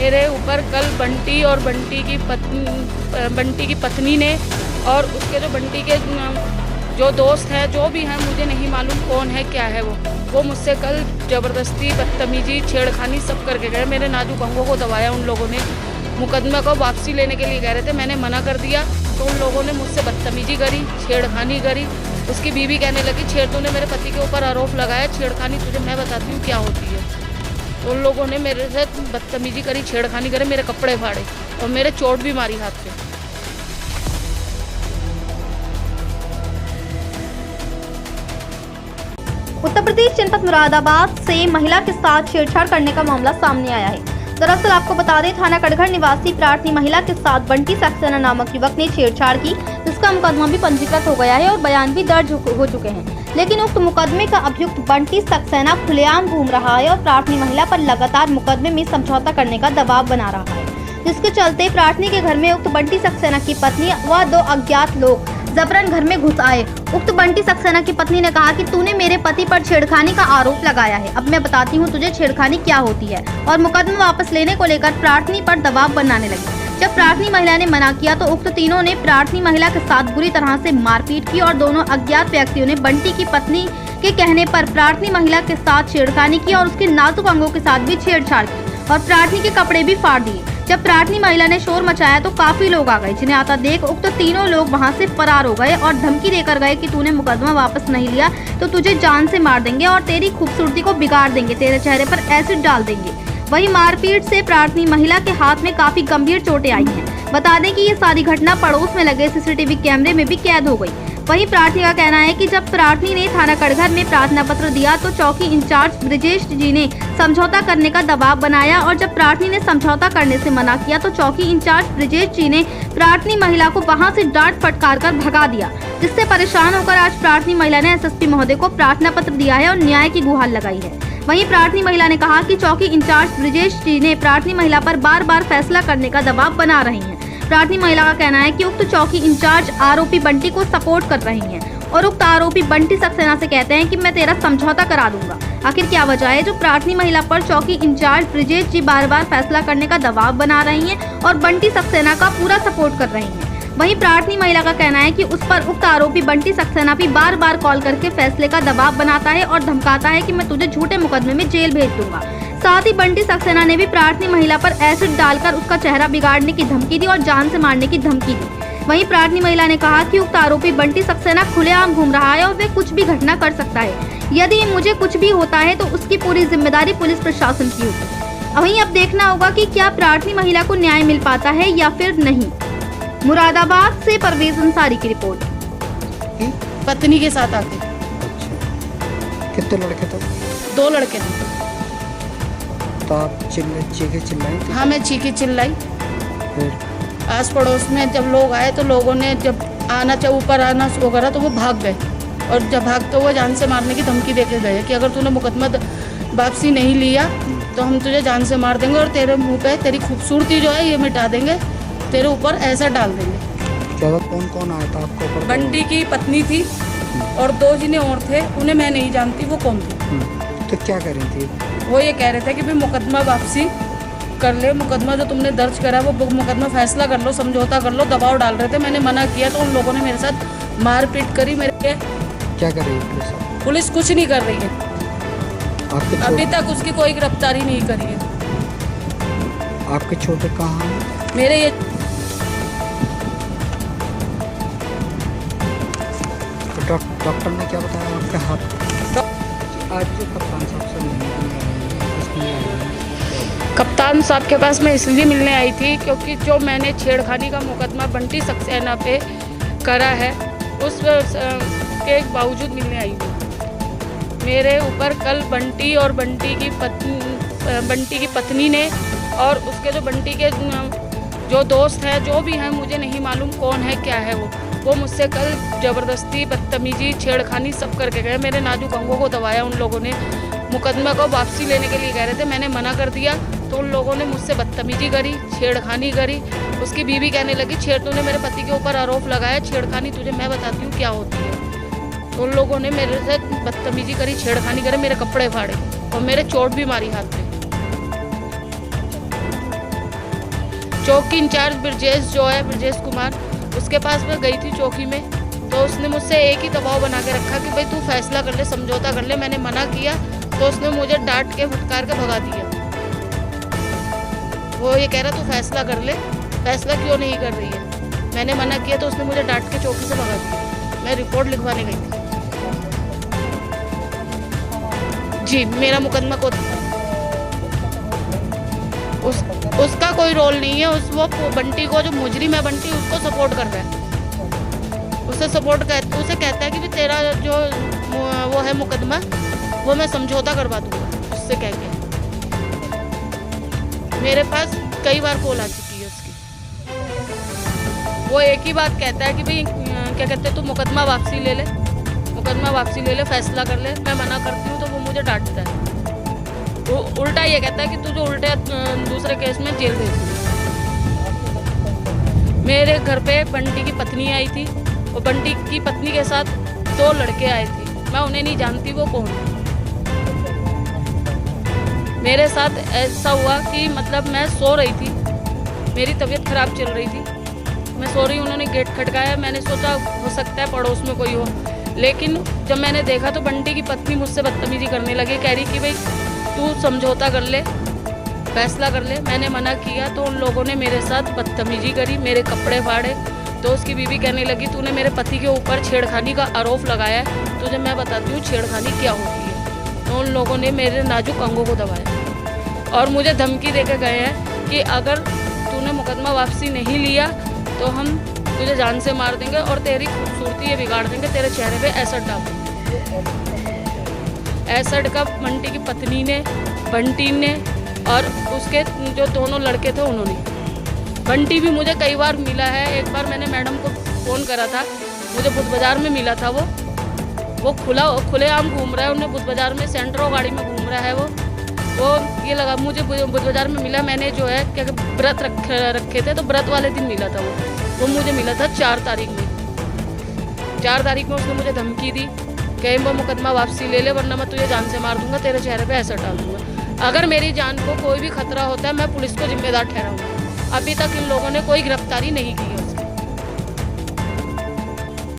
मेरे ऊपर कल बंटी और बंटी की पत्नी ने और उसके जो बंटी के जो दोस्त हैं, जो भी हैं, मुझे नहीं मालूम कौन है क्या है वो मुझसे कल ज़बरदस्ती, बदतमीजी, छेड़खानी सब करके गए। मेरे नाजुक अंगों को दबाया उन लोगों ने। मुकदमा को वापसी लेने के लिए कह रहे थे, मैंने मना कर दिया तो उन लोगों ने मुझसे बदतमीजी करी, छेड़खानी करी। उसकी बीवी कहने लगी, तूने मेरे पति के ऊपर आरोप लगाया, छेड़खानी तुझे मैं बताती हूँ क्या होती है। तो उन लोगों ने मेरे से बदतमीजी करी, छेड़खानी करे, मेरे कपड़े फाड़े और मेरे चोट भी मारी हाथ पे। उत्तर प्रदेश जनपद मुरादाबाद से महिला के साथ छेड़छाड़ करने का मामला सामने आया है। दरअसल आपको बता दें, थाना कटघर निवासी प्रार्थनी महिला के साथ बंटी सक्सेना नामक युवक ने छेड़छाड़ की, जिसका मुकदमा भी पंजीकृत हो गया है और बयान भी दर्ज हो चुके हैं। लेकिन उक्त मुकदमे का अभियुक्त बंटी सक्सेना खुलेआम घूम रहा है और प्रार्थनी महिला पर लगातार मुकदमे में समझौता करने का दबाव बना रहा है, जिसके चलते प्रार्थनी के घर में उक्त बंटी सक्सेना की पत्नी व 2 अज्ञात लोग जबरन घर में घुस आए। उक्त बंटी सक्सेना की पत्नी ने कहा कि तूने मेरे पति पर छेड़खानी का आरोप लगाया है, अब मैं बताती हूँ तुझे छेड़खानी क्या होती है, और मुकदमा वापस लेने को लेकर प्रार्थनी पर दबाव बनाने लगी। जब प्रार्थनी महिला ने मना किया तो उक्त तीनों ने प्रार्थनी महिला के साथ बुरी तरह से मारपीट की और दोनों अज्ञात व्यक्तियों ने बंटी की पत्नी के कहने पर प्रार्थनी महिला के साथ छेड़खानी की और उसके नाजुक अंगों के साथ भी छेड़छाड़ की और प्रार्थनी के कपड़े भी फाड़ दिए। जब प्रार्थनी महिला ने शोर मचाया तो काफी लोग आ गए, जिन्हें आता देख उक्त तीनों लोग वहां से फरार हो गए और धमकी देकर गए कि तूने मुकदमा वापस नहीं लिया तो तुझे जान से मार देंगे और तेरी खूबसूरती को बिगाड़ देंगे, तेरे चेहरे पर एसिड डाल देंगे। वहीं मारपीट से प्रार्थनी महिला के हाथ में काफी गंभीर चोटें आई हैं। बता दें कि ये सारी घटना पड़ोस में लगे सीसीटीवी कैमरे में भी कैद हो गई। वहीं प्रार्थनी का कहना है कि जब प्रार्थनी ने थाना कटघर में प्रार्थना पत्र दिया तो चौकी इंचार्ज ब्रिजेश जी ने समझौता करने का दबाव बनाया और जब प्रार्थनी ने समझौता करने से मना किया तो चौकी इंचार्ज ब्रिजेश जी ने प्रार्थनी महिला को वहां से डांट फटकार कर भगा दिया, जिससे परेशान होकर आज प्रार्थनी महिला ने एसएसपी महोदय को प्रार्थना पत्र दिया है और न्याय की गुहार लगाई है। वहीं प्रार्थनी महिला ने कहा कि चौकी इंचार्ज ब्रिजेश जी ने प्रार्थनी महिला पर बार बार फैसला करने का दबाव बना रही हैं। प्रार्थनी महिला का कहना है कि उक्त चौकी इंचार्ज आरोपी बंटी को सपोर्ट कर रही हैं और उक्त आरोपी बंटी सक्सेना से कहते हैं कि मैं तेरा समझौता करा दूंगा। आखिर क्या वजह है जो प्रार्थनी महिला पर चौकी इंचार्ज ब्रिजेश जी बार बार फैसला करने का दबाव बना रही हैं और बंटी सक्सेना का पूरा सपोर्ट कर रही हैं। वहीं प्रार्थनी महिला का कहना है कि उस पर उक्त आरोपी बंटी सक्सेना भी बार बार कॉल करके फैसले का दबाव बनाता है और धमकाता है कि मैं तुझे झूठे मुकदमे में जेल भेज दूंगा। साथ ही बंटी सक्सेना ने भी प्रार्थनी महिला पर एसिड डालकर उसका चेहरा बिगाड़ने की धमकी दी और जान से मारने की धमकी दी। वहीं प्रार्थनी महिला ने कहा कि उक्त आरोपी बंटी सक्सेना खुलेआम घूम रहा है और वह कुछ भी घटना कर सकता है। यदि मुझे कुछ भी होता है तो उसकी पूरी जिम्मेदारी पुलिस प्रशासन की होगी। वहीं अब देखना होगा कि क्या प्रार्थनी महिला को न्याय मिल पाता है या फिर नहीं। मुरादाबाद से परवेज अंसारी की रिपोर्ट। पत्नी के साथ आके। कितने लड़के थे? 2 लड़के थे। तो आप चीखे चिल्लाई? हाँ, मैं चीखी चिल्लाई। फिर आस पड़ोस में जब लोग आए तो लोगों ने जब आना चाहे ऊपर आना शुरू करा तो वो भाग गए और जब भागते हुए जान से मारने की धमकी देके गए कि अगर तूने मुकदमा वापसी नहीं लिया तो हम तुझे जान से मार देंगे और तेरे मुंह पे तेरी खूबसूरती जो है ये मिटा देंगे, तेरे ऊपर ऐसा डाल देंगे। क्या कौन कौन आया था आपको ऊपर? बंटी की पत्नी थी और 2 जने और थे, उन्हें मैं नहीं जानती वो कौन थी। तो क्या कर रही थी वो? ये कह रहे थे कि भाई मुकदमा वापसी कर ले, मुकदमा जो तुमने दर्ज करा वो मुकदमा फैसला कर लो, समझौता कर लो, दबाव डाल रहे थे। मैंने मना किया तो उन लोगों ने मेरे साथ मारपीट करी। मेरे क्या कर रही है पुलिस? कुछ नहीं कर रही है, अभी तक उसकी कोई गिरफ्तारी नहीं करी है। आपके छोटे कहाँ हैं? मेरे ये डॉक्टर ने क्या बताया आपके हाथ? आज जो कप्तान साहब से कप्तान साहब के पास मैं इसलिए मिलने आई थी क्योंकि जो मैंने छेड़खानी का मुकदमा बंटी सक्सेना पे करा है उस के बावजूद मिलने आई हूँ। मेरे ऊपर कल बंटी और बंटी की पत्नी ने और उसके जो बंटी के जो दोस्त हैं, जो भी हैं, मुझे नहीं मालूम कौन है क्या है वो मुझसे कल ज़बरदस्ती, बदतमीजी, छेड़खानी सब करके गए। मेरे नाजुक अंगों को दबाया उन लोगों ने। मुकदमा को वापसी लेने के लिए कह रहे थे, मैंने मना कर दिया तो उन लोगों ने मुझसे बदतमीजी करी, छेड़खानी करी। उसकी बीवी कहने लगी, तूने मेरे पति के ऊपर आरोप लगाया, छेड़खानी तुझे मैं बताती हूँ क्या होती है। तो उन लोगों ने मेरे से बदतमीजी करी, छेड़खानी करे, मेरे कपड़े फाड़े और मेरे चोट भी मारी हाथ पे। चौकी इंचार्ज ब्रजेश जो है, ब्रजेश कुमार, उसके पास मैं गई थी चौकी में, तो उसने मुझसे एक ही दबाव बना के रखा कि भाई तू फैसला कर ले, समझौता कर ले। मैंने मना किया तो उसने मुझे डांट के फुटकार के भगा दिया। वो ये कह रहा तू फैसला कर ले, फैसला क्यों नहीं कर रही है। मैंने मना किया तो उसने मुझे डांट के चौकी से भगा दिया। मैं रिपोर्ट लिखवाने गई थी। जी, मेरा मुकदमा को उसका कोई रोल नहीं है। वो बंटी को, जो मुजरिम है बंटी, उसको सपोर्ट कर रहा है। उसे सपोर्ट कर, उसे कहता है कि भी तेरा जो वो है मुकदमा, वो मैं समझौता करवा दूंगा उससे कह के। मेरे पास कई बार कॉल आ चुकी है उसकी। वो एक ही बात कहता है कि भाई क्या कहते हैं, तू मुकदमा वापसी ले ले, मुकदमा वापसी ले ले, फैसला कर ले। मैं मना करती हूँ तो वो मुझे डांटता है। वो उल्टा ये कहता है कि तू जो उल्टे दूसरे केस में जेल भेज दी। मेरे घर पे बंटी की पत्नी आई थी, वो बंटी की पत्नी के साथ 2 लड़के आए थे। मैं उन्हें नहीं जानती वो कौन है। मेरे साथ ऐसा हुआ कि मतलब मैं सो रही थी, मेरी तबीयत खराब चल रही थी, मैं सो रही, उन्होंने गेट खटकाया। मैंने सोचा हो सकता है पड़ोस में कोई हो, लेकिन जब मैंने देखा तो बंटी की पत्नी मुझसे बदतमीजी करने लगी, कह रही कि भाई तू समझौता कर ले, फैसला कर ले। मैंने मना किया तो उन लोगों ने मेरे साथ बदतमीजी करी, मेरे कपड़े फाड़े। तो उसकी बीवी कहने लगी तूने मेरे पति के ऊपर छेड़खानी का आरोप लगाया है, तुझे मैं बताती हूँ छेड़खानी क्या होती है। तो उन लोगों ने मेरे नाजुक अंगों को दबाया और मुझे धमकी दे के गए हैं कि अगर तूने मुकदमा वापसी नहीं लिया तो हम तुझे जान से मार देंगे और तेरी खूबसूरती ये बिगाड़ देंगे, तेरे चेहरे पे एसिड डाल देंगे। एसिड का बंटी की पत्नी ने, बंटी ने और उसके जो दोनों लड़के थे उन्होंने। बंटी भी मुझे कई बार मिला है। एक बार मैंने मैडम को फ़ोन करा था, मुझे बुध बाज़ार में मिला था। वो खुलेआम घूम रहा है, उन्हें बुध बाज़ार में सेंट्रो गाड़ी में घूम रहा है। वो ये लगा मुझे बुध बाज़ार में मिला। मैंने जो है क्या व्रत रखे थे तो व्रत वाले दिन मिला था। वो मुझे मिला था 4 तारीख में। 4 तारीख में उसने मुझे धमकी दी, कहीं वो मुकदमा वापसी ले ले वरना मैं तुझे जान से मार दूंगा, तेरे चेहरे पे एसिड डाल दूंगा। अगर मेरी जान को कोई भी खतरा होता है मैं पुलिस को जिम्मेदार ठहराऊंगा। अभी तक इन लोगों ने कोई गिरफ्तारी नहीं की है।